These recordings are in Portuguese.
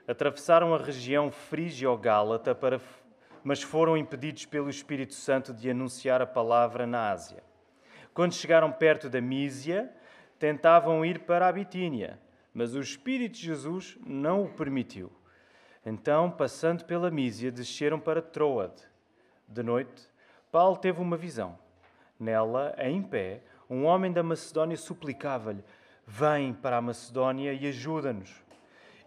Atravessaram a região frígio-gálata, mas foram impedidos pelo Espírito Santo de anunciar a palavra na Ásia. Quando chegaram perto da Mísia, tentavam ir para a Bitínia, mas o Espírito de Jesus não o permitiu. Então, passando pela Mísia, desceram para Troade. De noite, Paulo teve uma visão. Nela, em pé, um homem da Macedónia suplicava-lhe: vem para a Macedónia e ajuda-nos.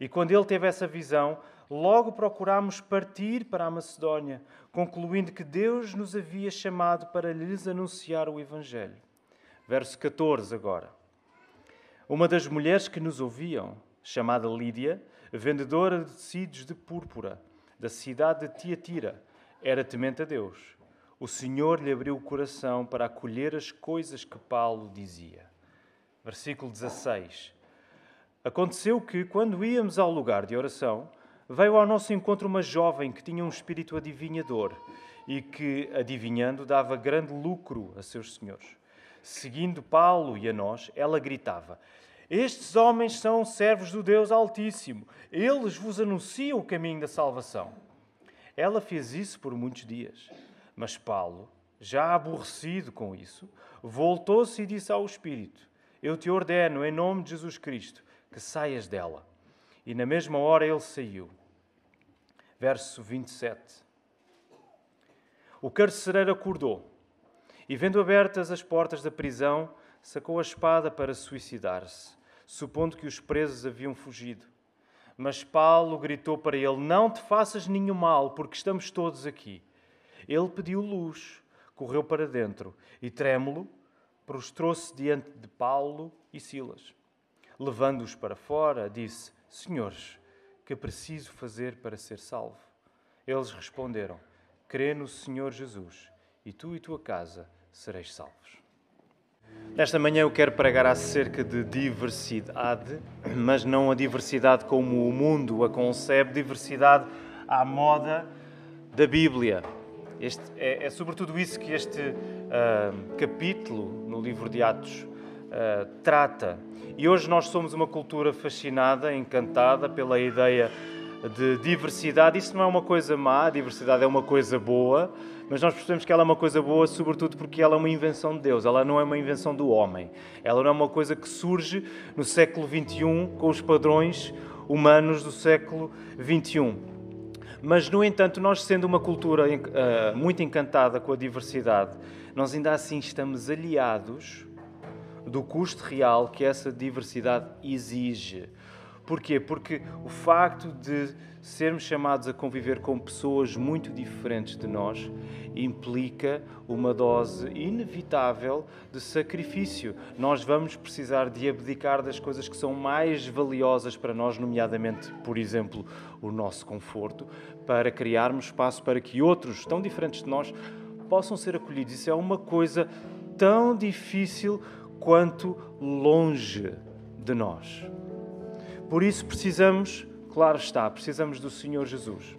E quando ele teve essa visão, logo procurámos partir para a Macedónia, concluindo que Deus nos havia chamado para lhes anunciar o Evangelho. Verso 14 agora. Uma das mulheres que nos ouviam, chamada Lídia, vendedora de tecidos de púrpura, da cidade de Tiatira, era temente a Deus. O Senhor lhe abriu o coração para acolher as coisas que Paulo dizia. Versículo 16. Aconteceu que, quando íamos ao lugar de oração, veio ao nosso encontro uma jovem que tinha um espírito adivinhador e que, adivinhando, dava grande lucro a seus senhores. Seguindo Paulo e a nós, ela gritava: estes homens são servos do Deus Altíssimo. Eles vos anunciam o caminho da salvação. Ela fez isso por muitos dias. Mas Paulo, já aborrecido com isso, voltou-se e disse ao Espírito: eu te ordeno, em nome de Jesus Cristo, que saias dela. E na mesma hora ele saiu. Verso 27. O carcereiro acordou e, vendo abertas as portas da prisão, sacou a espada para suicidar-se, supondo que os presos haviam fugido. Mas Paulo gritou para ele: não te faças nenhum mal, porque estamos todos aqui. Ele pediu luz, correu para dentro e, trêmulo, prostrou-se diante de Paulo e Silas. Levando-os para fora, disse: senhores, que preciso fazer para ser salvo? Eles responderam: crê no Senhor Jesus, e tu e tua casa sereis salvos. Nesta manhã eu quero pregar acerca de diversidade, mas não a diversidade como o mundo a concebe, diversidade à moda da Bíblia. É sobretudo isso que este capítulo no livro de Atos trata. E hoje nós somos uma cultura fascinada, encantada pela ideia de diversidade. Isso não é uma coisa má, a diversidade é uma coisa boa, mas nós percebemos que ela é uma coisa boa sobretudo porque ela é uma invenção de Deus, ela não é uma invenção do homem. Ela não é uma coisa que surge no século XXI com os padrões humanos do século XXI. Mas, no entanto, nós sendo uma cultura muito encantada com a diversidade, nós ainda assim estamos aliados do custo real que essa diversidade exige. Porquê? Porque o facto de sermos chamados a conviver com pessoas muito diferentes de nós implica uma dose inevitável de sacrifício. Nós vamos precisar de abdicar das coisas que são mais valiosas para nós, nomeadamente, por exemplo, o nosso conforto, para criarmos espaço para que outros tão diferentes de nós possam ser acolhidos. Isso é uma coisa tão difícil quanto longe de nós. Por isso precisamos, claro está, precisamos do Senhor Jesus.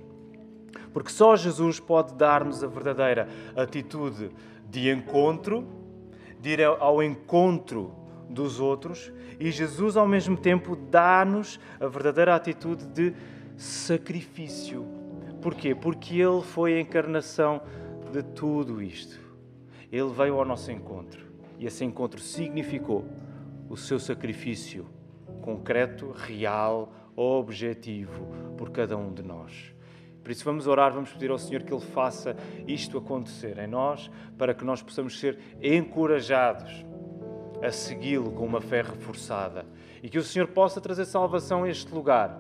Porque só Jesus pode dar-nos a verdadeira atitude de encontro, de ir ao encontro dos outros, e Jesus ao mesmo tempo dá-nos a verdadeira atitude de sacrifício. Porquê? Porque Ele foi a encarnação de tudo isto. Ele veio ao nosso encontro e esse encontro significou o seu sacrifício concreto, real, objetivo por cada um de nós. Por isso vamos orar, vamos pedir ao Senhor que Ele faça isto acontecer em nós, para que nós possamos ser encorajados a segui-lo com uma fé reforçada e que o Senhor possa trazer salvação a este lugar.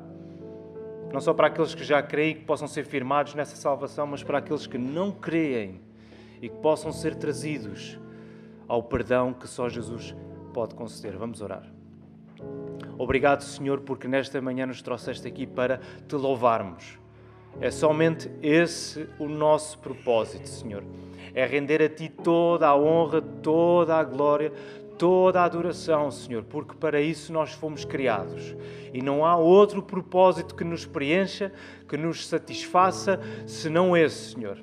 Não só para aqueles que já creem, que possam ser firmados nessa salvação, mas para aqueles que não creem e que possam ser trazidos ao perdão que só Jesus pode conceder. Vamos orar. Obrigado, Senhor, porque nesta manhã nos trouxeste aqui para te louvarmos. É somente esse o nosso propósito, Senhor. É render a Ti toda a honra, toda a glória, toda a adoração, Senhor, porque para isso nós fomos criados. E não há outro propósito que nos preencha, que nos satisfaça, senão esse, Senhor.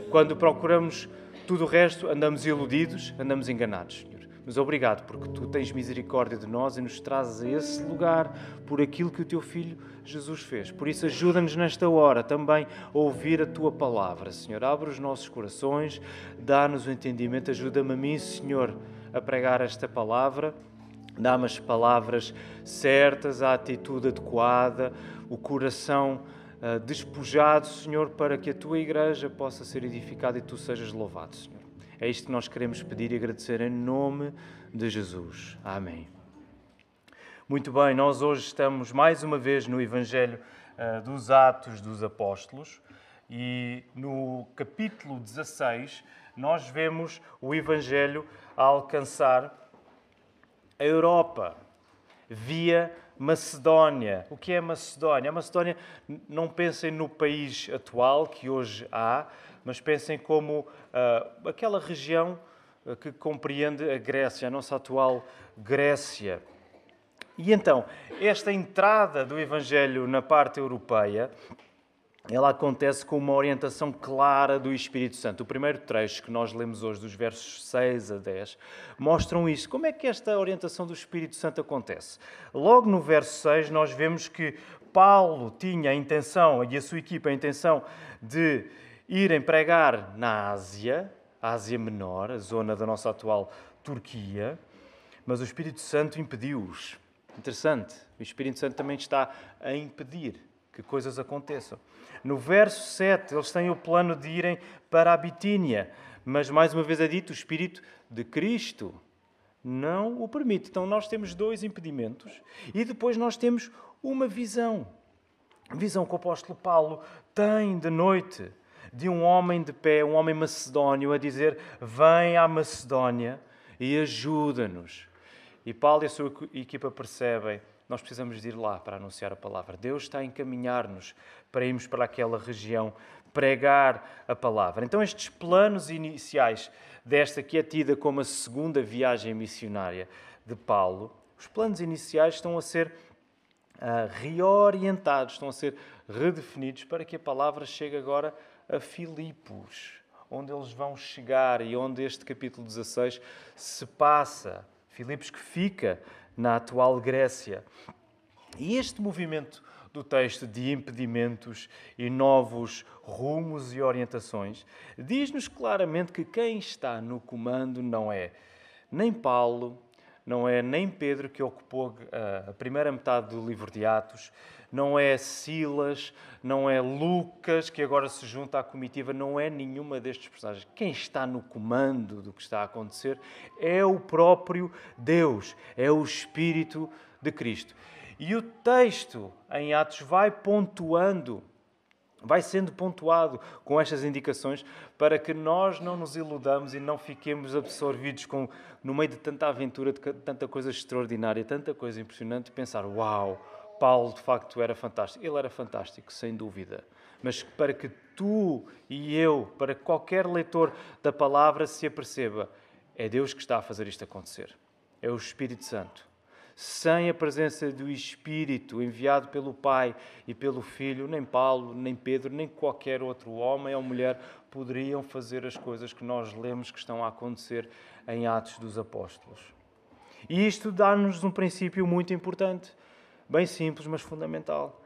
Quando procuramos tudo o resto, andamos iludidos, andamos enganados, Senhor. Mas obrigado, porque Tu tens misericórdia de nós e nos trazes a esse lugar por aquilo que o Teu Filho Jesus fez. Por isso, ajuda-nos nesta hora também a ouvir a Tua palavra. Senhor, abre os nossos corações, dá-nos o entendimento, ajuda-me a mim, Senhor, a pregar esta palavra. Dá-me as palavras certas, a atitude adequada, o coração despojado, Senhor, para que a Tua Igreja possa ser edificada e Tu sejas louvado, Senhor. É isto que nós queremos pedir e agradecer em nome de Jesus. Amém. Muito bem, nós hoje estamos mais uma vez no Evangelho dos Atos dos Apóstolos e no capítulo 16 nós vemos o Evangelho a alcançar a Europa via Macedónia. O que é Macedónia? A Macedónia, não pensem no país atual que hoje há, mas pensem como aquela região que compreende a Grécia, a nossa atual Grécia. E então, esta entrada do Evangelho na parte europeia, ela acontece com uma orientação clara do Espírito Santo. O primeiro trecho que nós lemos hoje, dos versos 6 a 10, mostram isso. Como é que esta orientação do Espírito Santo acontece? Logo no verso 6, nós vemos que Paulo tinha a intenção, e a sua equipa a intenção, de irem pregar na Ásia, a Ásia Menor, a zona da nossa atual Turquia, mas o Espírito Santo impediu-os. Interessante, o Espírito Santo também está a impedir que coisas aconteçam. No verso 7, eles têm o plano de irem para a Bitínia, mas mais uma vez é dito, o Espírito de Cristo não o permite. Então nós temos dois impedimentos e depois nós temos uma visão. A visão que o apóstolo Paulo tem de noite de um homem de pé, um homem macedónio, a dizer: vem à Macedónia e ajuda-nos. E Paulo e a sua equipa percebem: nós precisamos de ir lá para anunciar a palavra. Deus está a encaminhar-nos para irmos para aquela região, pregar a palavra. Então estes planos iniciais desta que é tida como a segunda viagem missionária de Paulo, os planos iniciais estão a ser reorientados, estão a ser redefinidos para que a palavra chegue agora a Filipos, onde eles vão chegar e onde este capítulo 16 se passa. Filipos que fica na atual Grécia. E este movimento do texto de impedimentos e novos rumos e orientações diz-nos claramente que quem está no comando não é nem Paulo, não é nem Pedro, que ocupou a primeira metade do livro de Atos, não é Silas, não é Lucas, que agora se junta à comitiva, não é nenhuma destes personagens. Quem está no comando do que está a acontecer é o próprio Deus, é o Espírito de Cristo. E o texto em Atos vai pontuando, vai sendo pontuado com estas indicações para que nós não nos iludamos e não fiquemos absorvidos no meio de tanta aventura, de tanta coisa extraordinária, tanta coisa impressionante, pensar: uau, Paulo de facto era fantástico. Ele era fantástico, sem dúvida. Mas para que tu e eu, para que qualquer leitor da palavra se aperceba, é Deus que está a fazer isto acontecer. É o Espírito Santo. Sem a presença do Espírito enviado pelo Pai e pelo Filho, nem Paulo, nem Pedro, nem qualquer outro homem ou mulher poderiam fazer as coisas que nós lemos que estão a acontecer em Atos dos Apóstolos. E isto dá-nos um princípio muito importante, bem simples, mas fundamental.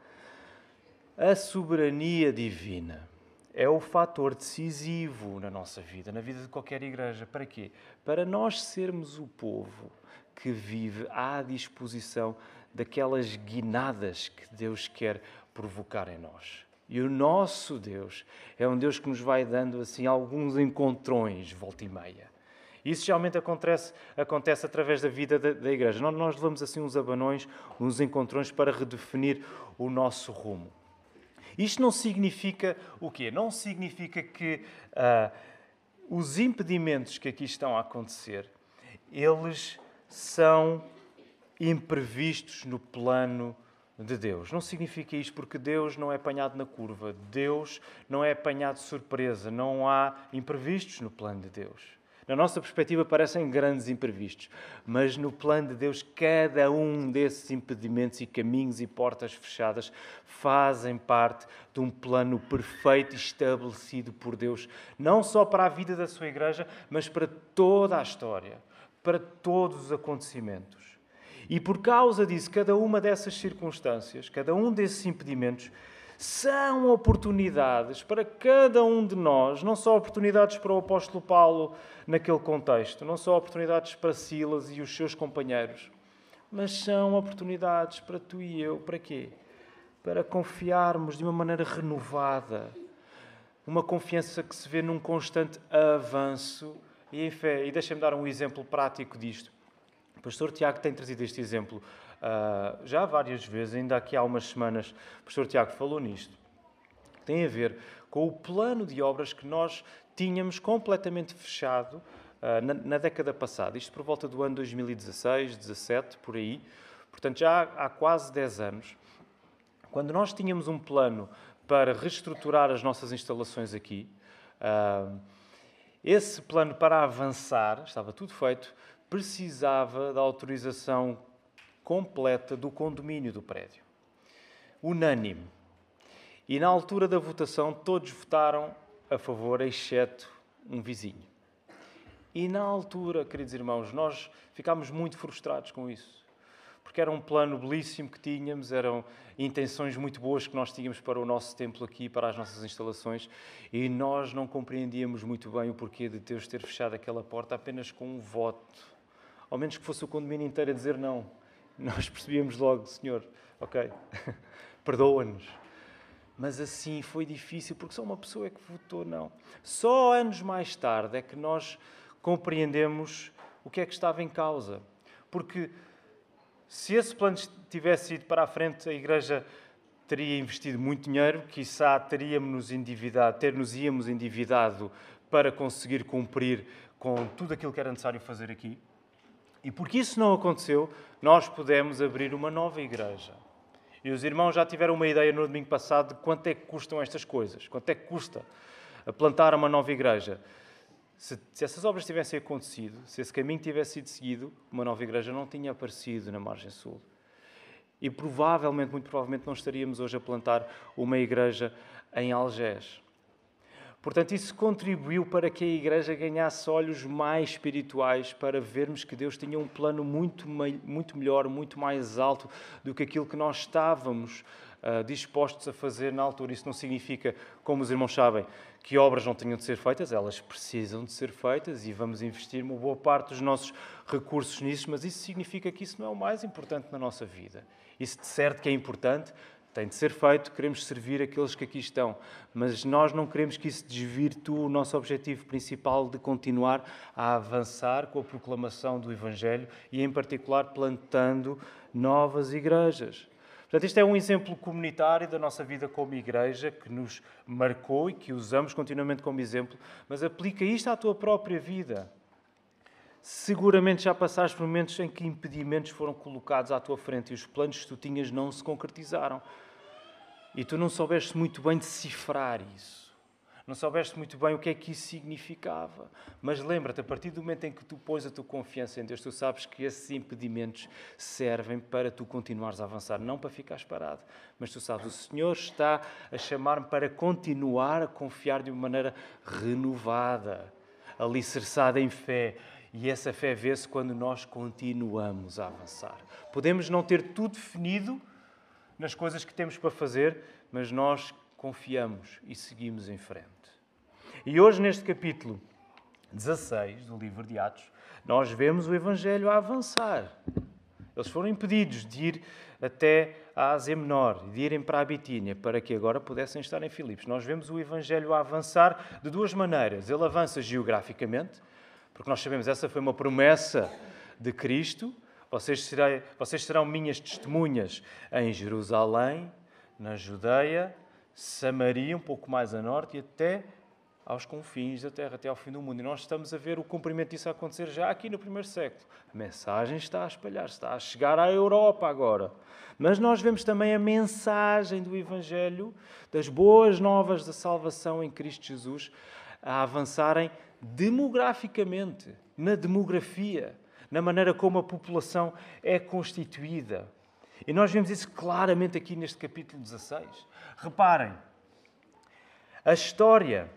A soberania divina é o fator decisivo na nossa vida, na vida de qualquer igreja. Para quê? Para nós sermos o povo que vive à disposição daquelas guinadas que Deus quer provocar em nós. E o nosso Deus é um Deus que nos vai dando assim alguns encontrões, volta e meia. Isso geralmente acontece através da vida da igreja. Nós levamos assim uns abanões, uns encontrões para redefinir o nosso rumo. Isto não significa o quê? Não significa que os impedimentos que aqui estão a acontecer, eles são imprevistos no plano de Deus. Não significa isto porque Deus não é apanhado na curva. Deus não é apanhado de surpresa. Não há imprevistos no plano de Deus. Na nossa perspectiva parecem grandes imprevistos, mas no plano de Deus cada um desses impedimentos e caminhos e portas fechadas fazem parte de um plano perfeito estabelecido por Deus, não só para a vida da sua igreja, mas para toda a história. para todos os acontecimentos. E por causa disso, cada uma dessas circunstâncias, cada um desses impedimentos, são oportunidades para cada um de nós, não só oportunidades para o apóstolo Paulo naquele contexto, não só oportunidades para Silas e os seus companheiros, mas são oportunidades para tu e eu. Para quê? Para confiarmos de uma maneira renovada. Uma confiança que se vê num constante avanço e em fé. E deixem-me dar um exemplo prático disto. O pastor Tiago tem trazido este exemplo já várias vezes, ainda aqui há umas semanas, o pastor Tiago falou nisto. Tem a ver com o plano de obras que nós tínhamos completamente fechado na década passada. Isto por volta do ano 2016, 17, por aí. Portanto, já há quase 10 anos. Quando nós tínhamos um plano para reestruturar as nossas instalações aqui, esse plano para avançar, estava tudo feito, precisava da autorização completa do condomínio do prédio. Unânime. E na altura da votação, todos votaram a favor, exceto um vizinho. E na altura, queridos irmãos, nós ficámos muito frustrados com isso. Porque era um plano belíssimo que tínhamos, eram intenções muito boas que nós tínhamos para o nosso templo aqui, para as nossas instalações, e nós não compreendíamos muito bem o porquê de Deus ter fechado aquela porta apenas com um voto. Ao menos que fosse o condomínio inteiro a dizer não. Nós percebíamos logo, Senhor, ok, perdoa-nos. Mas assim foi difícil, porque só uma pessoa é que votou não. Só anos mais tarde é que nós compreendemos o que é que estava em causa. Porque se esse plano tivesse ido para a frente, a Igreja teria investido muito dinheiro, quiçá ter-nos íamos endividado para conseguir cumprir com tudo aquilo que era necessário fazer aqui. E porque isso não aconteceu, nós pudemos abrir uma nova igreja. E os irmãos já tiveram uma ideia no domingo passado de quanto é que custam estas coisas, quanto é que custa plantar uma nova igreja. Se essas obras tivessem acontecido, se esse caminho tivesse sido seguido, uma nova igreja não tinha aparecido na margem sul. E provavelmente, muito provavelmente, não estaríamos hoje a plantar uma igreja em Algés. Portanto, isso contribuiu para que a Igreja ganhasse olhos mais espirituais para vermos que Deus tinha um plano muito melhor, muito mais alto do que aquilo que nós estávamos dispostos a fazer na altura. Isso não significa, como os irmãos sabem, que obras não tenham de ser feitas, elas precisam de ser feitas e vamos investir uma boa parte dos nossos recursos nisso, mas isso significa que isso não é o mais importante na nossa vida. Isso de certo que é importante, tem de ser feito, queremos servir aqueles que aqui estão, mas nós não queremos que isso desvirtue o nosso objetivo principal de continuar a avançar com a proclamação do Evangelho e, em particular, plantando novas igrejas. Portanto, este é um exemplo comunitário da nossa vida como igreja, que nos marcou e que usamos continuamente como exemplo, mas aplica isto à tua própria vida. Seguramente já passaste por momentos em que impedimentos foram colocados à tua frente e os planos que tu tinhas não se concretizaram. E tu não soubeste muito bem decifrar isso. Não soubeste muito bem o que é que isso significava. Mas lembra-te, a partir do momento em que tu pões a tua confiança em Deus, tu sabes que esses impedimentos servem para tu continuares a avançar, não para ficares parado. Mas tu sabes, o Senhor está a chamar-me para continuar a confiar de uma maneira renovada, alicerçada em fé. E essa fé vê-se quando nós continuamos a avançar. Podemos não ter tudo definido nas coisas que temos para fazer, mas nós confiamos e seguimos em frente. E hoje, neste capítulo 16 do livro de Atos, nós vemos o Evangelho a avançar. Eles foram impedidos de ir até a Ásia Menor, de irem para a Bitínia, para que agora pudessem estar em Filipos. Nós vemos o Evangelho a avançar de duas maneiras. Ele avança geograficamente, porque nós sabemos, essa foi uma promessa de Cristo. Vocês serão minhas testemunhas em Jerusalém, na Judeia, Samaria, um pouco mais a norte e até aos confins da terra, até ao fim do mundo. E nós estamos a ver o cumprimento disso a acontecer já aqui no primeiro século. A mensagem está a espalhar-se, está a chegar à Europa agora. Mas nós vemos também a mensagem do Evangelho, das boas novas da salvação em Cristo Jesus, a avançarem demograficamente, na demografia, na maneira como a população é constituída. E nós vemos isso claramente aqui neste capítulo 16. Reparem, a história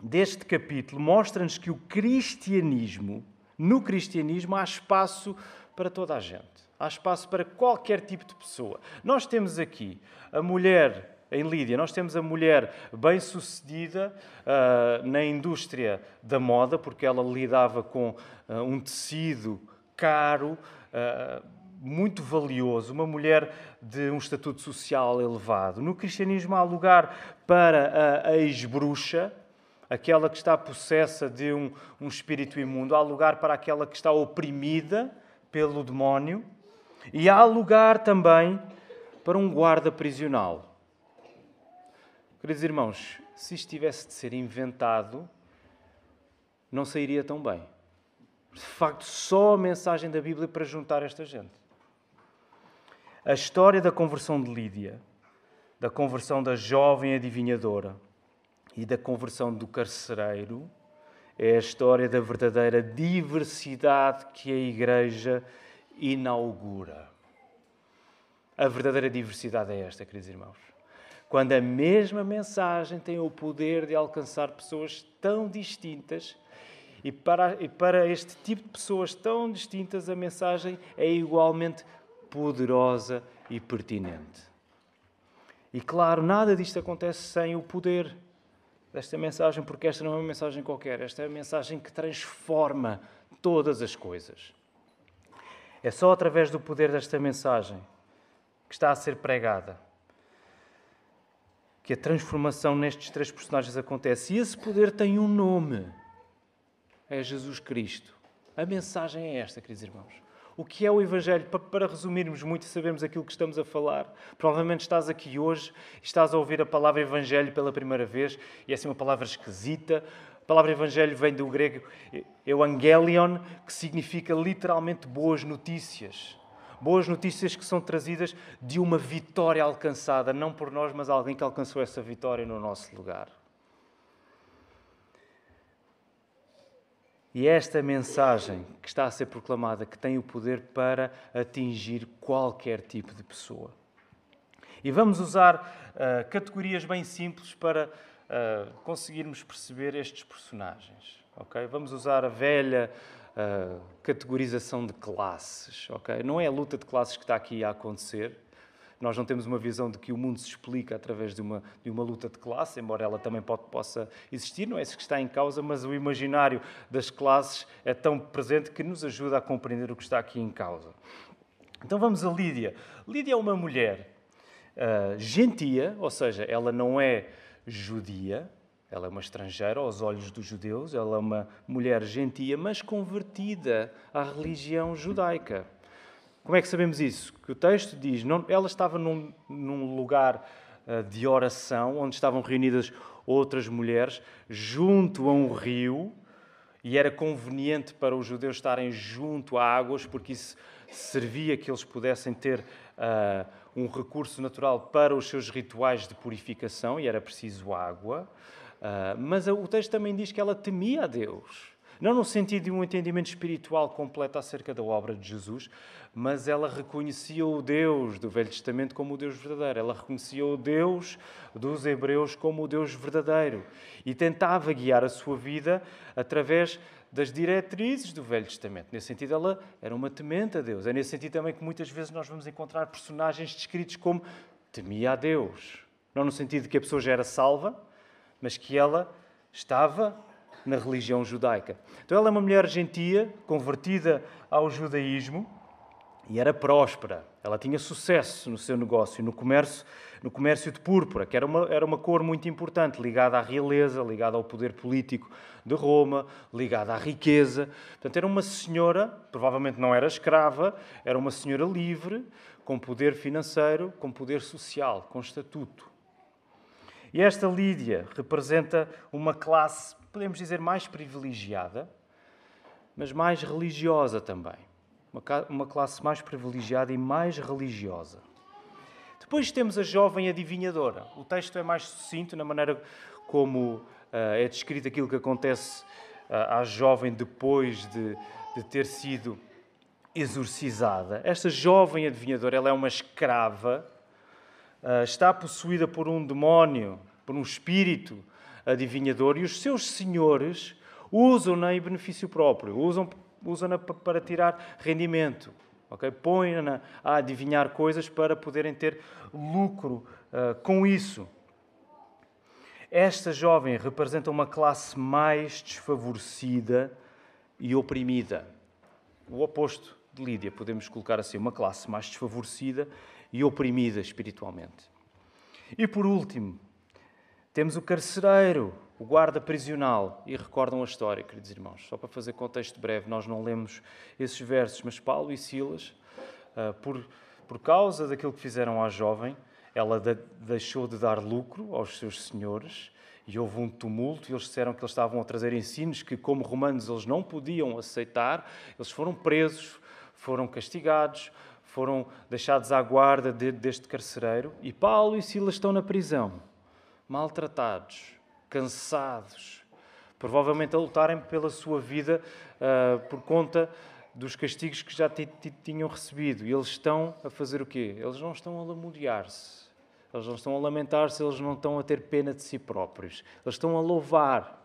deste capítulo mostra-nos que o cristianismo No cristianismo há espaço para toda a gente. Há espaço para qualquer tipo de pessoa. Nós temos aqui a mulher, em Lídia, nós temos a mulher bem-sucedida na indústria da moda, porque ela lidava com um tecido caro, muito valioso, uma mulher de um estatuto social elevado. No cristianismo há lugar para a ex-bruxa, aquela que está possessa de um espírito imundo. Há lugar para aquela que está oprimida pelo demónio. E há lugar também para um guarda prisional. Queridos irmãos, se isto tivesse de ser inventado, não sairia tão bem. De facto, só a mensagem da Bíblia para juntar esta gente. A história da conversão de Lídia, da conversão da jovem adivinhadora e da conversão do carcereiro é a história da verdadeira diversidade que a Igreja inaugura. A verdadeira diversidade é esta, queridos irmãos. Quando a mesma mensagem tem o poder de alcançar pessoas tão distintas e para este tipo de pessoas tão distintas a mensagem é igualmente poderosa e pertinente. E claro, nada disto acontece sem o poder desta mensagem, porque esta não é uma mensagem qualquer, esta é a mensagem que transforma todas as coisas. É só através do poder desta mensagem que está a ser pregada que a transformação nestes três personagens acontece. E esse poder tem um nome. É Jesus Cristo. A mensagem é esta, queridos irmãos. O que é o Evangelho? Para resumirmos muito e sabermos aquilo que estamos a falar, provavelmente estás aqui hoje e estás a ouvir a palavra Evangelho pela primeira vez e é assim uma palavra esquisita. A palavra Evangelho vem do grego euangelion, que significa literalmente boas notícias. Boas notícias que são trazidas de uma vitória alcançada, não por nós, mas alguém que alcançou essa vitória no nosso lugar. E é esta mensagem que está a ser proclamada, que tem o poder para atingir qualquer tipo de pessoa. E vamos usar categorias bem simples para conseguirmos perceber estes personagens. Okay? Vamos usar a velha categorização de classes. Okay? Não é a luta de classes que está aqui a acontecer. Nós não temos uma visão de que o mundo se explica através de uma luta de classe, embora ela também possa existir, não é isso que está em causa, mas o imaginário das classes é tão presente que nos ajuda a compreender o que está aqui em causa. Então vamos a Lídia. Lídia é uma mulher gentia, ou seja, ela não é judia, ela é uma estrangeira aos olhos dos judeus, ela é uma mulher gentia, mas convertida à religião judaica. Como é que sabemos isso? Que o texto diz, ela estava num lugar de oração, onde estavam reunidas outras mulheres, junto a um rio, e era conveniente para os judeus estarem junto a águas, porque isso servia que eles pudessem ter um recurso natural para os seus rituais de purificação, e era preciso água. Mas o texto também diz que ela temia a Deus. Não no sentido de um entendimento espiritual completo acerca da obra de Jesus, mas ela reconhecia o Deus do Velho Testamento como o Deus verdadeiro. Ela reconhecia o Deus dos Hebreus como o Deus verdadeiro. E tentava guiar a sua vida através das diretrizes do Velho Testamento. Nesse sentido, ela era uma temente a Deus. É nesse sentido também que muitas vezes nós vamos encontrar personagens descritos como temia a Deus. Não no sentido de que a pessoa já era salva, mas que ela estava na religião judaica. Então ela é uma mulher gentia, convertida ao judaísmo, e era próspera. Ela tinha sucesso no seu negócio, no comércio de púrpura, que era uma cor muito importante, ligada à realeza, ligada ao poder político de Roma, ligada à riqueza. Portanto, era uma senhora, provavelmente não era escrava, era uma senhora livre, com poder financeiro, com poder social, com estatuto. E esta Lídia representa uma classe, podemos dizer, mais privilegiada, mas mais religiosa também. Uma classe mais privilegiada e mais religiosa. Depois temos a jovem adivinhadora. O texto é mais sucinto na maneira como é descrito aquilo que acontece à jovem depois de ter sido exorcizada. Esta jovem adivinhadora, ela é uma escrava, está possuída por um demónio, por um espírito adivinhador, e os seus senhores usam-na em benefício próprio. Usam usam-na para tirar rendimento. Okay? Põem-na a adivinhar coisas para poderem ter lucro com isso. Esta jovem representa uma classe mais desfavorecida e oprimida. O oposto de Lídia, podemos colocar assim, uma classe mais desfavorecida e oprimida espiritualmente. E por último, temos o carcereiro, o guarda prisional. E recordam a história, queridos irmãos. Só para fazer contexto breve, nós não lemos esses versos, mas Paulo e Silas, por causa daquilo que fizeram à jovem, ela deixou de dar lucro aos seus senhores e houve um tumulto. Eles disseram que eles estavam a trazer ensinos que, como romanos, eles não podiam aceitar. Eles foram presos, foram castigados, foram deixados à guarda deste carcereiro. E Paulo e Silas estão na prisão, maltratados, cansados, provavelmente a lutarem pela sua vida por conta dos castigos que já tinham recebido. E eles estão a fazer o quê? Eles não estão a lamorear-se, eles não estão a lamentar-se, eles não estão a ter pena de si próprios. Eles estão a louvar,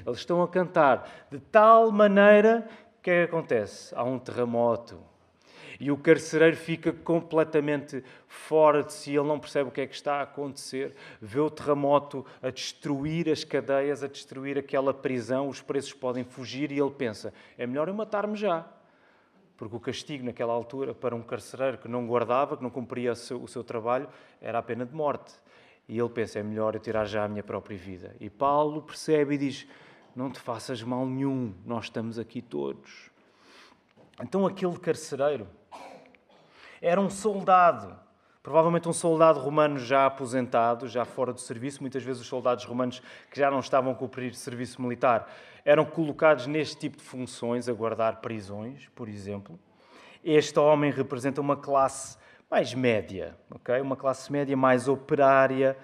eles estão a cantar, de tal maneira que é que acontece? Há um terremoto. E o carcereiro fica completamente fora de si, ele não percebe o que é que está a acontecer, vê o terremoto a destruir as cadeias, a destruir aquela prisão, os presos podem fugir e ele pensa, é melhor eu matar-me já. Porque o castigo naquela altura para um carcereiro que não guardava, que não cumpria o seu trabalho, era a pena de morte. E ele pensa, é melhor eu tirar já a minha própria vida. E Paulo percebe e diz, não te faças mal nenhum, nós estamos aqui todos. Então aquele carcereiro era um soldado, provavelmente um soldado romano já aposentado, já fora do serviço. Muitas vezes os soldados romanos que já não estavam a cumprir serviço militar eram colocados neste tipo de funções, a guardar prisões, por exemplo. Este homem representa uma classe mais média, okay? Uma classe média mais operária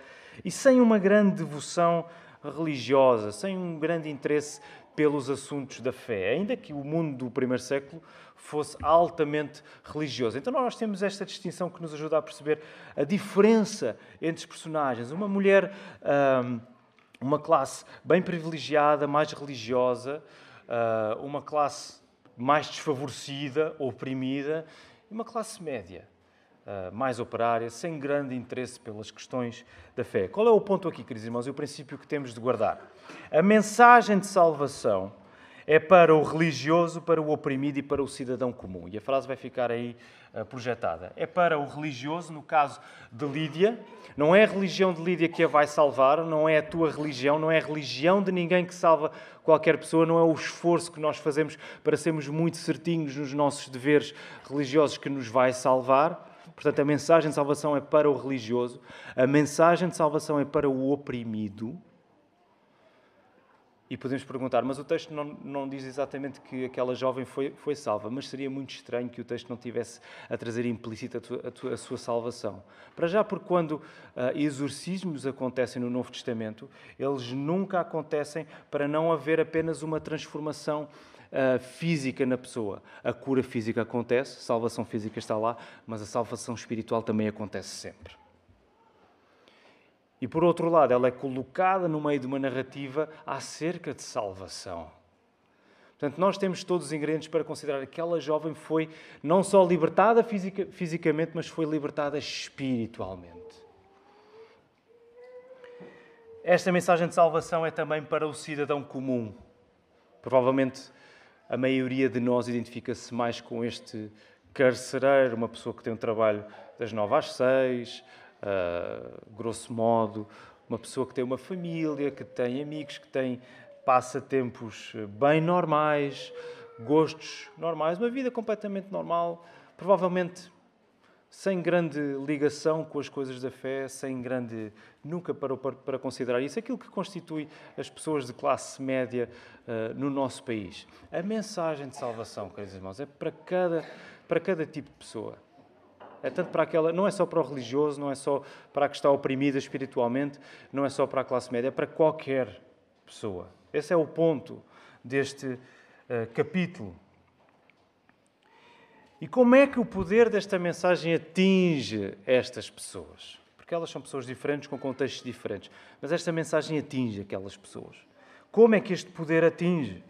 e sem uma grande devoção religiosa, sem um grande interesse pelos assuntos da fé, ainda que o mundo do primeiro século fosse altamente religioso. Então nós temos esta distinção que nos ajuda a perceber a diferença entre os personagens. Uma mulher, uma classe bem privilegiada, mais religiosa, uma classe mais desfavorecida, oprimida, e uma classe média, mais operária, sem grande interesse pelas questões da fé. Qual é o ponto aqui, queridos irmãos, e o princípio que temos de guardar? A mensagem de salvação é para o religioso, para o oprimido e para o cidadão comum. E a frase vai ficar aí projetada. É para o religioso, no caso de Lídia. Não é a religião de Lídia que a vai salvar, não é a tua religião, não é a religião de ninguém que salva qualquer pessoa, não é o esforço que nós fazemos para sermos muito certinhos nos nossos deveres religiosos que nos vai salvar. Portanto, a mensagem de salvação é para o religioso, a mensagem de salvação é para o oprimido. E podemos perguntar, mas o texto não diz exatamente que aquela jovem foi salva, mas seria muito estranho que o texto não tivesse a trazer implícita a sua salvação. Para já, porque quando exorcismos acontecem no Novo Testamento, eles nunca acontecem para não haver apenas uma transformação física na pessoa. A cura física acontece, a salvação física está lá, mas a salvação espiritual também acontece sempre. E, por outro lado, ela é colocada no meio de uma narrativa acerca de salvação. Portanto, nós temos todos os ingredientes para considerar que aquela jovem foi não só libertada fisicamente, mas foi libertada espiritualmente. Esta mensagem de salvação é também para o cidadão comum. Provavelmente, a maioria de nós identifica-se mais com este carcereiro, uma pessoa que tem um trabalho das 9 às 6, grosso modo, uma pessoa que tem uma família, que tem amigos, que tem passatempos bem normais, gostos normais, uma vida completamente normal, provavelmente sem grande ligação com as coisas da fé, sem grande... Nunca parou para considerar isso. Aquilo que constitui as pessoas de classe média no nosso país. A mensagem de salvação, queridos irmãos, é para cada tipo de pessoa. É tanto para aquela, não é só para o religioso, não é só para a que está oprimida espiritualmente, não é só para a classe média, é para qualquer pessoa. Esse é o ponto deste capítulo. E como é que o poder desta mensagem atinge estas pessoas? Porque elas são pessoas diferentes, com contextos diferentes. Mas esta mensagem atinge aquelas pessoas. Como é que este poder atinge?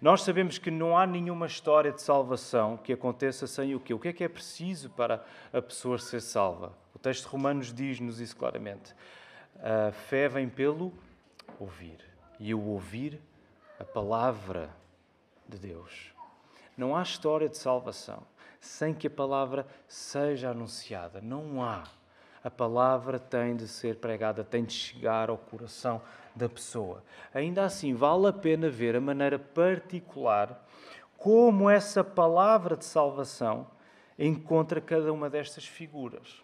Nós sabemos que não há nenhuma história de salvação que aconteça sem o quê? O que é preciso para a pessoa ser salva? O texto de Romanos diz-nos isso claramente. A fé vem pelo ouvir. E o ouvir a palavra de Deus. Não há história de salvação sem que a palavra seja anunciada. Não há. A palavra tem de ser pregada, tem de chegar ao coração da pessoa. Ainda assim, vale a pena ver a maneira particular como essa palavra de salvação encontra cada uma destas figuras.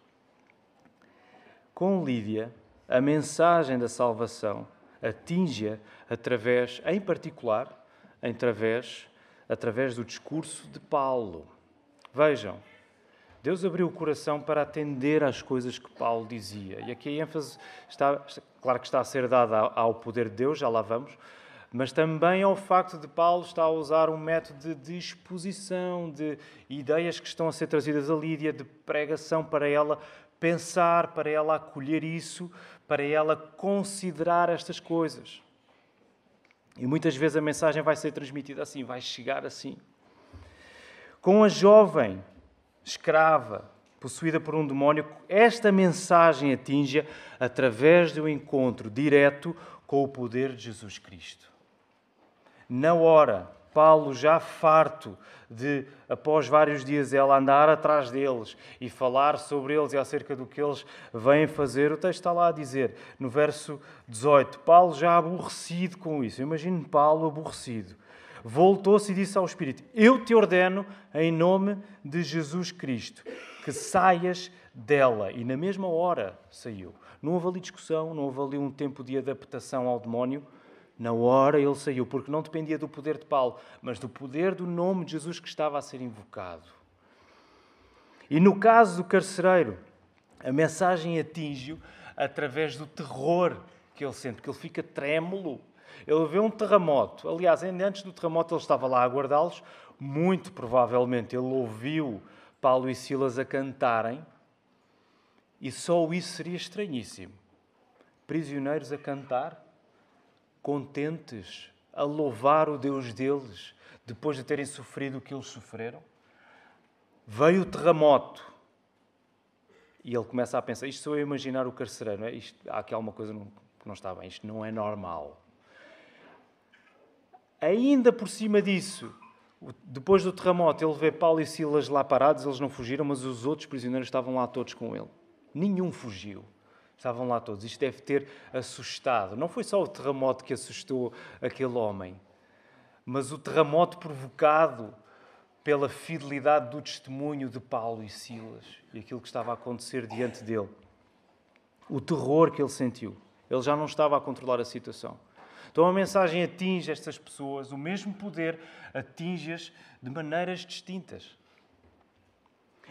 Com Lídia, a mensagem da salvação atinge-a através, em particular, através do discurso de Paulo. Vejam, Deus abriu o coração para atender às coisas que Paulo dizia. E aqui a ênfase claro que está a ser dada ao poder de Deus, já lá vamos, mas também ao facto de Paulo estar a usar um método de exposição, de ideias que estão a ser trazidas a Lídia, de pregação para ela pensar, para ela acolher isso, para ela considerar estas coisas. E muitas vezes a mensagem vai ser transmitida assim, vai chegar assim. Com a jovem escrava, possuída por um demónio, esta mensagem atinge-a através do encontro direto com o poder de Jesus Cristo. Na hora, Paulo, já farto de, após vários dias, ela andar atrás deles e falar sobre eles e acerca do que eles vêm fazer, o texto está lá a dizer, no verso 18, Paulo já aborrecido com isso. Imagino Paulo aborrecido. Voltou-se e disse ao Espírito, eu te ordeno, em nome de Jesus Cristo, que saias dela. E na mesma hora saiu. Não houve ali discussão, não houve ali um tempo de adaptação ao demónio. Na hora ele saiu, porque não dependia do poder de Paulo, mas do poder do nome de Jesus que estava a ser invocado. E no caso do carcereiro, a mensagem atinge-o através do terror que ele sente, porque ele fica trêmulo. Ele vê um terremoto. Aliás, antes do terremoto ele estava lá a aguardá-los. Muito provavelmente ele ouviu Paulo e Silas a cantarem. E só isso seria estranhíssimo. Prisioneiros a cantar, contentes, a louvar o Deus deles, depois de terem sofrido o que eles sofreram. Veio o terremoto. E ele começa a pensar, isto sou eu a imaginar o carcereiro, não é? Há aqui alguma coisa que não está bem, isto não é normal. Ainda por cima disso, depois do terremoto, ele vê Paulo e Silas lá parados, eles não fugiram, mas os outros prisioneiros estavam lá todos com ele. Nenhum fugiu. Estavam lá todos. Isto deve ter assustado. Não foi só o terremoto que assustou aquele homem, mas o terremoto provocado pela fidelidade do testemunho de Paulo e Silas e aquilo que estava a acontecer diante dele. O terror que ele sentiu. Ele já não estava a controlar a situação. Então a mensagem atinge estas pessoas, o mesmo poder atinge-as de maneiras distintas.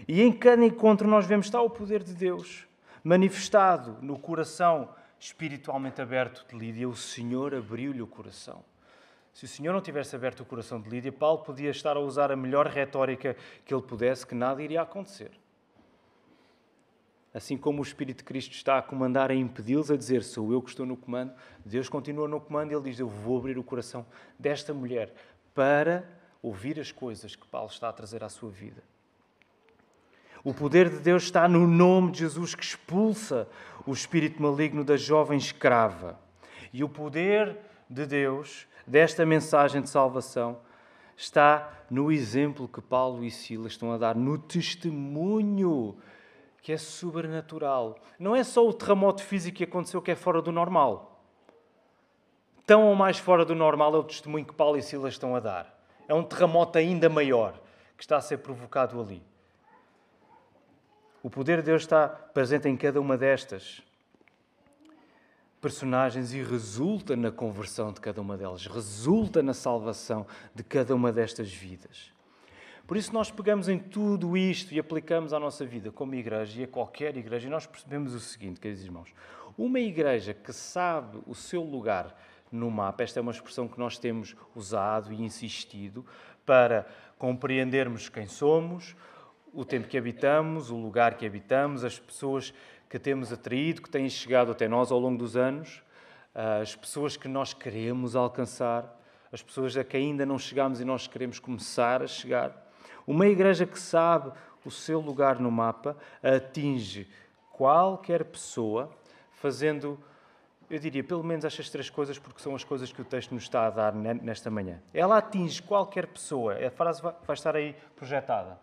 E em cada encontro nós vemos está o poder de Deus manifestado no coração espiritualmente aberto de Lídia. O Senhor abriu-lhe o coração. Se o Senhor não tivesse aberto o coração de Lídia, Paulo podia estar a usar a melhor retórica que ele pudesse, que nada iria acontecer. Assim como o Espírito de Cristo está a comandar, a impedi-los, a dizer, sou eu que estou no comando, Deus continua no comando e ele diz, eu vou abrir o coração desta mulher para ouvir as coisas que Paulo está a trazer à sua vida. O poder de Deus está no nome de Jesus que expulsa o espírito maligno da jovem escrava. E o poder de Deus, desta mensagem de salvação, está no exemplo que Paulo e Silas estão a dar, no testemunho que é sobrenatural. Não é só o terremoto físico que aconteceu que é fora do normal. Tão ou mais fora do normal é o testemunho que Paulo e Silas estão a dar. É um terremoto ainda maior que está a ser provocado ali. O poder de Deus está presente em cada uma destas personagens e resulta na conversão de cada uma delas, resulta na salvação de cada uma destas vidas. Por isso nós pegamos em tudo isto e aplicamos à nossa vida como igreja e a qualquer igreja e nós percebemos o seguinte, queridos irmãos, uma igreja que sabe o seu lugar no mapa, esta é uma expressão que nós temos usado e insistido para compreendermos quem somos, o tempo que habitamos, o lugar que habitamos, as pessoas que temos atraído, que têm chegado até nós ao longo dos anos, as pessoas que nós queremos alcançar, as pessoas a que ainda não chegamos e nós queremos começar a chegar. Uma igreja que sabe o seu lugar no mapa atinge qualquer pessoa fazendo, eu diria, pelo menos estas 3 coisas, porque são as coisas que o texto nos está a dar nesta manhã. Ela atinge qualquer pessoa, a frase vai estar aí projetada.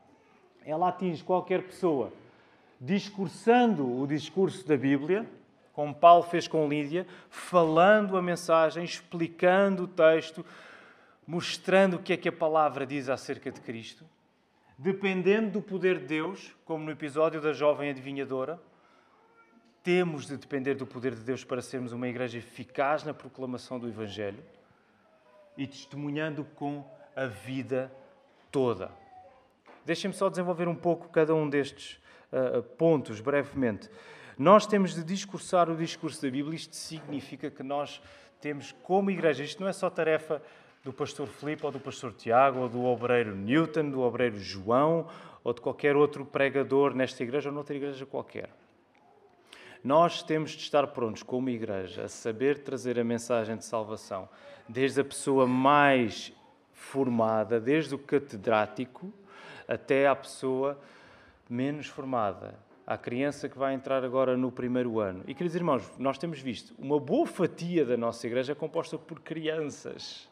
Ela atinge qualquer pessoa discursando o discurso da Bíblia, como Paulo fez com Lídia, falando a mensagem, explicando o texto, mostrando o que é que a palavra diz acerca de Cristo, dependendo do poder de Deus, como no episódio da jovem adivinhadora. Temos de depender do poder de Deus para sermos uma igreja eficaz na proclamação do Evangelho e testemunhando com a vida toda. Deixem-me só desenvolver um pouco cada um destes pontos, brevemente. Nós temos de discursar o discurso da Bíblia. Isto significa que nós temos, como igreja, isto não é só tarefa do pastor Filipe, ou do pastor Tiago, ou do obreiro Newton, do obreiro João, ou de qualquer outro pregador nesta igreja ou noutra igreja qualquer. Nós temos de estar prontos, como igreja, a saber trazer a mensagem de salvação, desde a pessoa mais formada, desde o catedrático, até à pessoa menos formada, à criança que vai entrar agora no 1º ano. E, queridos irmãos, nós temos visto, uma boa fatia da nossa igreja é composta por crianças.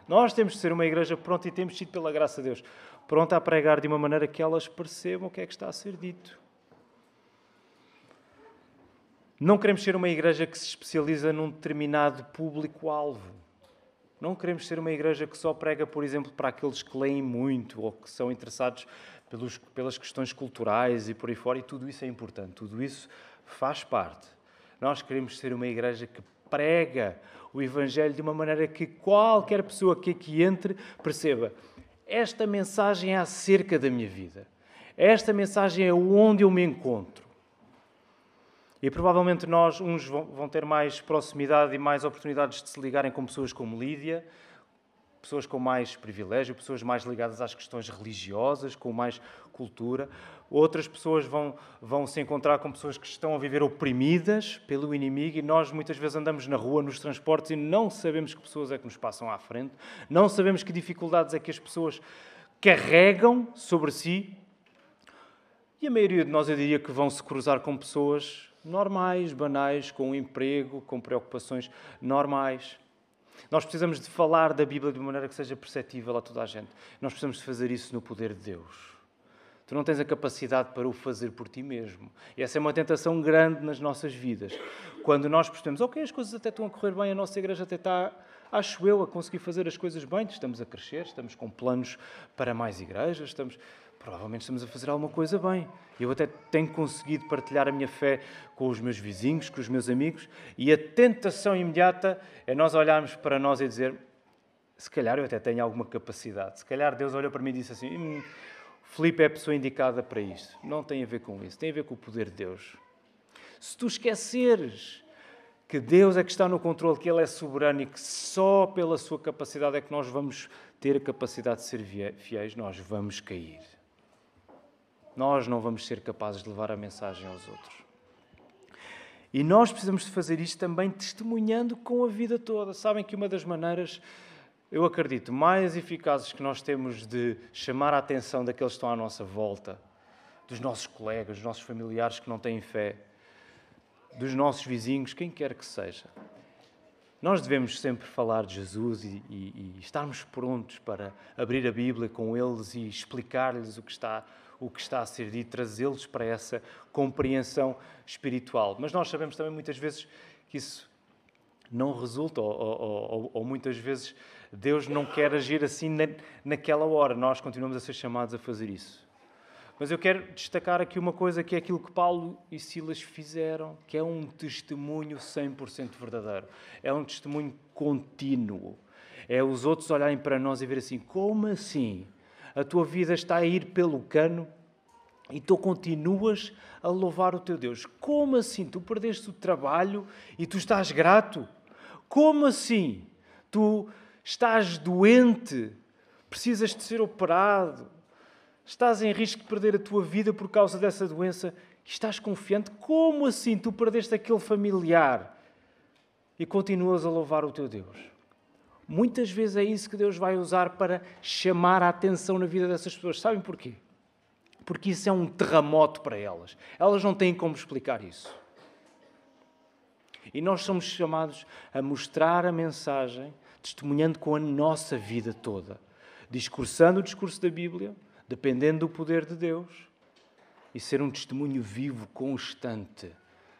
Nós temos de ser uma igreja pronta e temos sido, pela graça de Deus, pronta a pregar de uma maneira que elas percebam o que é que está a ser dito. Não queremos ser uma igreja que se especializa num determinado público-alvo. Não queremos ser uma igreja que só prega, por exemplo, para aqueles que leem muito ou que são interessados pelas questões culturais e por aí fora, e tudo isso é importante, tudo isso faz parte. Nós queremos ser uma igreja que prega o Evangelho de uma maneira que qualquer pessoa que aqui entre perceba: esta mensagem é acerca da minha vida. Esta mensagem é onde eu me encontro. E provavelmente uns vão ter mais proximidade e mais oportunidades de se ligarem com pessoas como Lídia, pessoas com mais privilégio, pessoas mais ligadas às questões religiosas, com mais cultura. Outras pessoas vão se encontrar com pessoas que estão a viver oprimidas pelo inimigo, e nós muitas vezes andamos na rua, nos transportes, e não sabemos que pessoas é que nos passam à frente, não sabemos que dificuldades é que as pessoas carregam sobre si. E a maioria de nós, eu diria, que vão se cruzar com pessoas normais, banais, com um emprego, com preocupações normais. Nós precisamos de falar da Bíblia de uma maneira que seja perceptível a toda a gente. Nós precisamos de fazer isso no poder de Deus. Tu não tens a capacidade para o fazer por ti mesmo. E essa é uma tentação grande nas nossas vidas. Quando nós percebemos, ok, as coisas até estão a correr bem, a nossa igreja até está, acho eu, a conseguir fazer as coisas bem, estamos a crescer, estamos com planos para mais igrejas, provavelmente estamos a fazer alguma coisa bem. Eu até tenho conseguido partilhar a minha fé com os meus vizinhos, com os meus amigos, e a tentação imediata é nós olharmos para nós e dizer: se calhar eu até tenho alguma capacidade. Se calhar Deus olhou para mim e disse assim: Filipe é a pessoa indicada para isto. Não tem a ver com isso, tem a ver com o poder de Deus. Se tu esqueceres que Deus é que está no controle, que Ele é soberano e que só pela sua capacidade é que nós vamos ter a capacidade de ser fiéis, nós vamos cair. Nós não vamos ser capazes de levar a mensagem aos outros. E nós precisamos de fazer isto também testemunhando com a vida toda. Sabem que uma das maneiras, eu acredito, mais eficazes que nós temos de chamar a atenção daqueles que estão à nossa volta, dos nossos colegas, dos nossos familiares que não têm fé, dos nossos vizinhos, quem quer que seja. Nós devemos sempre falar de Jesus e estarmos prontos para abrir a Bíblia com eles e explicar-lhes o que está a ser dito, trazê-los para essa compreensão espiritual. Mas nós sabemos também muitas vezes que isso não resulta, ou muitas vezes Deus não quer agir assim naquela hora. Nós continuamos a ser chamados a fazer isso. Mas eu quero destacar aqui uma coisa, que é aquilo que Paulo e Silas fizeram, que é um testemunho 100% verdadeiro. É um testemunho contínuo. É os outros olharem para nós e ver assim: como assim? A tua vida está a ir pelo cano e tu continuas a louvar o teu Deus. Como assim? Tu perdeste o trabalho e tu estás grato? Como assim? Tu estás doente, precisas de ser operado, estás em risco de perder a tua vida por causa dessa doença e estás confiante? Como assim? Tu perdeste aquele familiar e continuas a louvar o teu Deus? muitas vezes é isso que Deus vai usar para chamar a atenção na vida dessas pessoas. Sabem porquê? Porque isso é um terremoto para elas. Elas não têm como explicar isso. E nós somos chamados a mostrar a mensagem, testemunhando com a nossa vida toda, discursando o discurso da Bíblia, dependendo do poder de Deus, e ser um testemunho vivo, constante.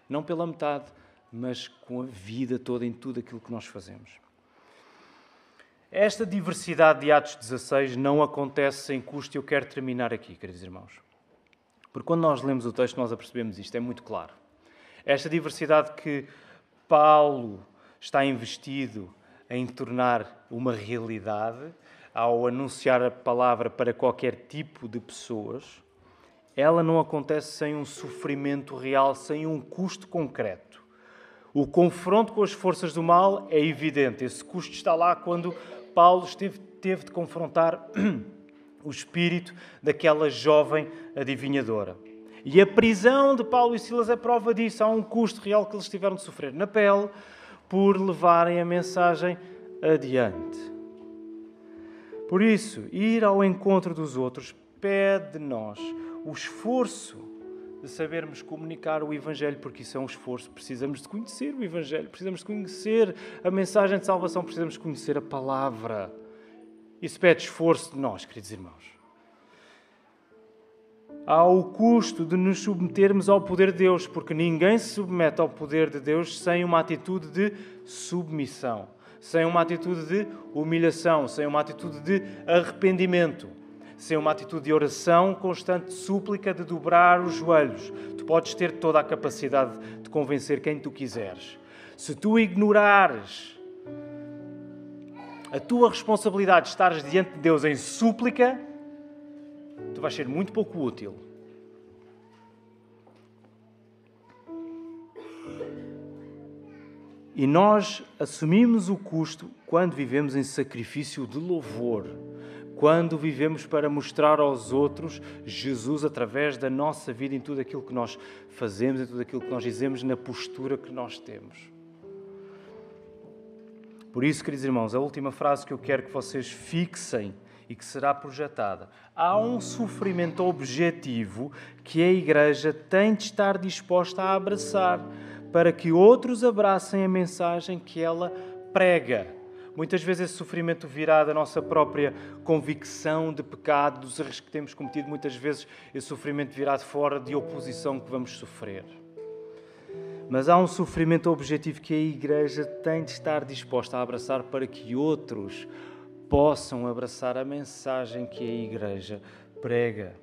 Não pela metade, mas com a vida toda em tudo aquilo que nós fazemos. Esta diversidade de Atos 16 não acontece sem custo, e eu quero terminar aqui, queridos irmãos. Porque quando nós lemos o texto, nós apercebemos isto, é muito claro. Esta diversidade que Paulo está investido em tornar uma realidade, ao anunciar a palavra para qualquer tipo de pessoas, ela não acontece sem um sofrimento real, sem um custo concreto. O confronto com as forças do mal é evidente. Esse custo está lá quando Paulo teve de confrontar o espírito daquela jovem adivinhadora. E a prisão de Paulo e Silas é prova disso. Há um custo real que eles tiveram de sofrer na pele por levarem a mensagem adiante. Por isso, ir ao encontro dos outros pede de nós o esforço de sabermos comunicar o Evangelho, porque isso é um esforço. Precisamos de conhecer o Evangelho, precisamos de conhecer a mensagem de salvação, precisamos de conhecer a palavra. Isso pede esforço de nós, queridos irmãos. Há o custo de nos submetermos ao poder de Deus, porque ninguém se submete ao poder de Deus sem uma atitude de submissão, sem uma atitude de humilhação, sem uma atitude de arrependimento, sem uma atitude de oração constante, de súplica, de dobrar os joelhos. Tu podes ter toda a capacidade de convencer quem tu quiseres. Se tu ignorares a tua responsabilidade de estares diante de Deus em súplica, tu vais ser muito pouco útil. E nós assumimos o custo quando vivemos em sacrifício de louvor, quando vivemos para mostrar aos outros Jesus através da nossa vida, em tudo aquilo que nós fazemos, em tudo aquilo que nós dizemos, na postura que nós temos. Por isso, queridos irmãos, a última frase que eu quero que vocês fixem e que será projetada. Há um sofrimento objetivo que a Igreja tem de estar disposta a abraçar para que outros abracem a mensagem que ela prega. Muitas vezes esse sofrimento virá da nossa própria convicção de pecado, dos erros que temos cometido. Muitas vezes esse sofrimento virá de fora de oposição que vamos sofrer. Mas há um sofrimento objetivo que a Igreja tem de estar disposta a abraçar para que outros possam abraçar a mensagem que a Igreja prega.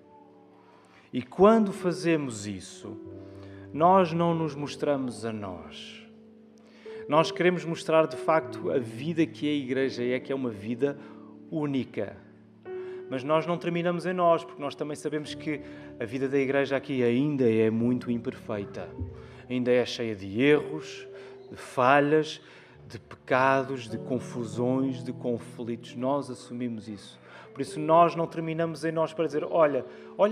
E quando fazemos isso, nós não nos mostramos a nós. Nós queremos mostrar, de facto, a vida que a Igreja é, que é uma vida única. Mas nós não terminamos em nós, porque nós também sabemos que a vida da Igreja aqui ainda é muito imperfeita. Ainda é cheia de erros, de falhas, de pecados, de confusões, de conflitos. Nós assumimos isso. Por isso nós não terminamos em nós para dizer, olha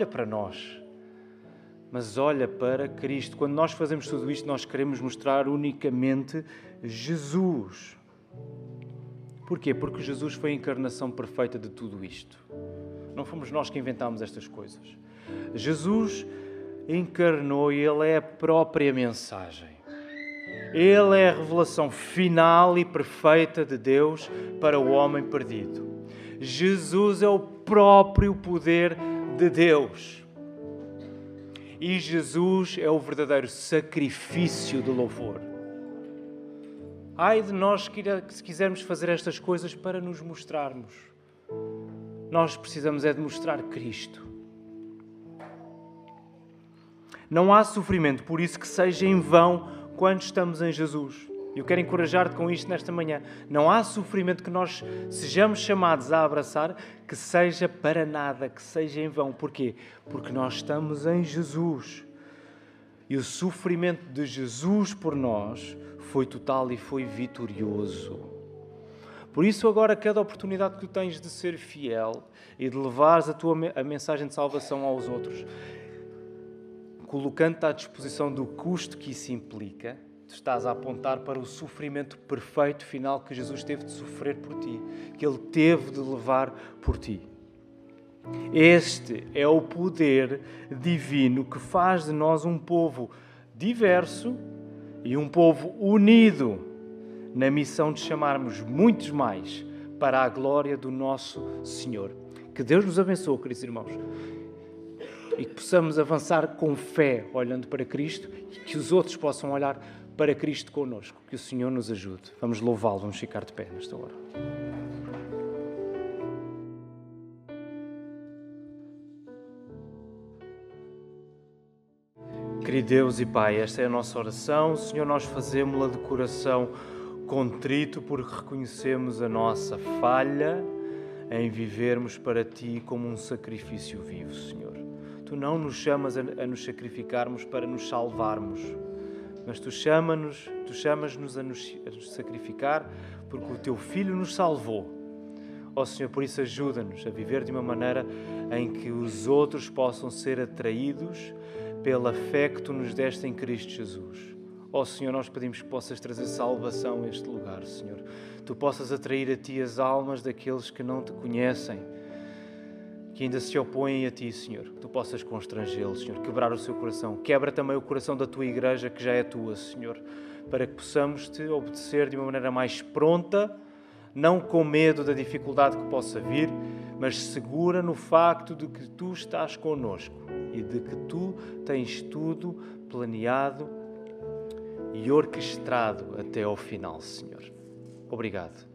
para nós, mas olha para Cristo. Quando nós fazemos tudo isto, nós queremos mostrar unicamente Jesus. Porquê? Porque Jesus foi a encarnação perfeita de tudo isto. Não fomos nós que inventámos estas coisas. Jesus encarnou e Ele é a própria mensagem. Ele é a revelação final e perfeita de Deus para o homem perdido. Jesus é o próprio poder de Deus. E Jesus é o verdadeiro sacrifício de louvor. Ai de nós se quisermos fazer estas coisas para nos mostrarmos. Nós precisamos é de mostrar Cristo. Não há sofrimento, por isso que seja em vão quando estamos em Jesus. Eu quero encorajar-te com isto nesta manhã. Não há sofrimento que nós sejamos chamados a abraçar que seja para nada, que seja em vão. Porquê? Porque nós estamos em Jesus. E o sofrimento de Jesus por nós foi total e foi vitorioso. Por isso agora cada oportunidade que tu tens de ser fiel e de levares a mensagem de salvação aos outros, colocando-te à disposição do custo que isso implica, Tu estás a apontar para o sofrimento perfeito final que Jesus teve de sofrer por ti, que Ele teve de levar por ti. Este é o poder divino que faz de nós um povo diverso e um povo unido na missão de chamarmos muitos mais para a glória do nosso Senhor. Que Deus nos abençoe, queridos irmãos, e que possamos avançar com fé, olhando para Cristo, e que os outros possam olhar para Cristo connosco. Que o Senhor nos ajude. Vamos louvá-lo, vamos ficar de pé nesta hora. Querido Deus e Pai, esta é a nossa oração. Senhor, nós fazemos-la de coração contrito porque reconhecemos a nossa falha em vivermos para Ti como um sacrifício vivo, Senhor. Tu não nos chamas a nos sacrificarmos para nos salvarmos, mas Tu chamas-nos a nos sacrificar porque o Teu Filho nos salvou. Ó Senhor, por isso ajuda-nos a viver de uma maneira em que os outros possam ser atraídos pela fé que Tu nos deste em Cristo Jesus. Ó Senhor, nós pedimos que possas trazer salvação a este lugar, Senhor. Tu possas atrair a Ti as almas daqueles que não Te conhecem, que ainda se opõem a Ti, Senhor. Tu possas constrangê-los, Senhor, quebrar o seu coração. Quebra também o coração da Tua igreja, que já é Tua, Senhor, para que possamos Te obedecer de uma maneira mais pronta, não com medo da dificuldade que possa vir, mas segura no facto de que Tu estás connosco e de que Tu tens tudo planeado e orquestrado até ao final, Senhor. Obrigado.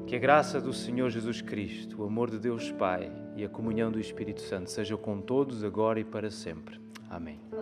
Que a graça do Senhor Jesus Cristo, o amor de Deus Pai e a comunhão do Espírito Santo seja com todos agora e para sempre. Amém.